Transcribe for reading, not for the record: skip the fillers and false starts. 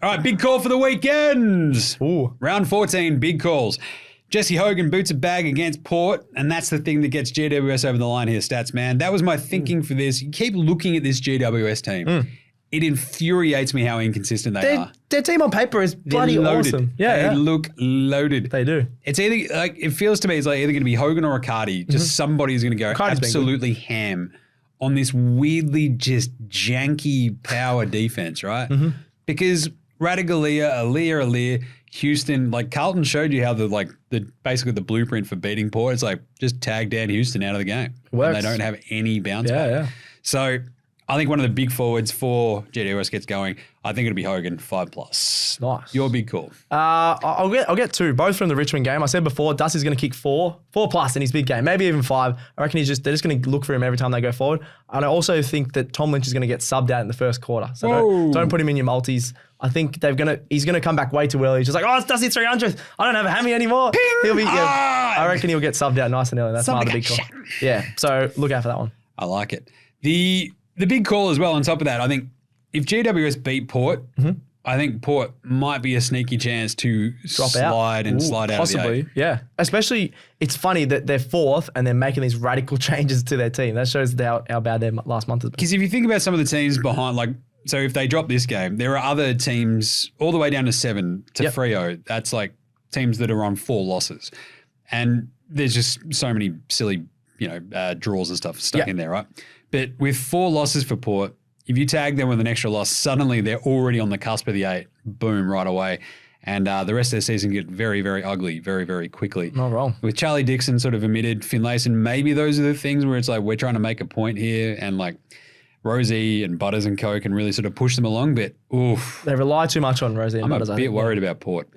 All right, big call for the weekend. Ooh. Round 14, big calls. Jesse Hogan boots a bag against Port, and that's the thing that gets GWS over the line here, Stats, man. That was my thinking for this. You keep looking at this GWS team. It infuriates me how inconsistent they are. Their team on paper is bloody loaded. awesome. Yeah, They look loaded. They do. It's either, like, it feels to me it's like either going to be Hogan or Riccardi. Just somebody's going to go Riccardi's absolutely ham on this weirdly just janky power defense, right? Because Radaglia, Alir, Houston, like Carlton showed you how basically the blueprint for beating Port. It's like just tag down Houston out of the game. Works. And they don't have any bounce back. Yeah. So I think one of the big forwards for GWS gets going. I think it'll be Hogan, 5+. Nice. Your big call. I'll get 2, both from the Richmond game. I said before, Dusty's going to kick 4+ in his big game, maybe even 5. I reckon they're just going to look for him every time they go forward. And I also think that Tom Lynch is going to get subbed out in the first quarter. So don't put him in your multis. I think he's going to come back way too early. He's just like, oh, it's Dusty 300th. I don't have a hammy anymore. I reckon he'll get subbed out nice and early. That's my other big call. Yeah, so look out for that one. I like it. The big call as well on top of that, I think if GWS beat Port, I think Port might be a sneaky chance to slide out possibly, of the 8. Yeah. Especially, it's funny that they're 4th and they're making these radical changes to their team. That shows how bad their last month has been. Because if you think about some of the teams behind, like, so if they drop this game, there are other teams all the way down to 7 to Freo. That's like teams that are on 4 losses. And there's just so many silly, draws and stuff stuck in there, right? But with 4 losses for Port, if you tag them with an extra loss, suddenly they're already on the cusp of the 8. Boom, right away. And the rest of their season get very, very ugly very, very quickly. Not wrong. With Charlie Dixon sort of omitted, Finlayson, maybe those are the things where it's like we're trying to make a point here and like Rosie and Butters and Co can really sort of push them along. But oof. They rely too much on Rosie and Butters. I'm a bit worried about Port. Yeah.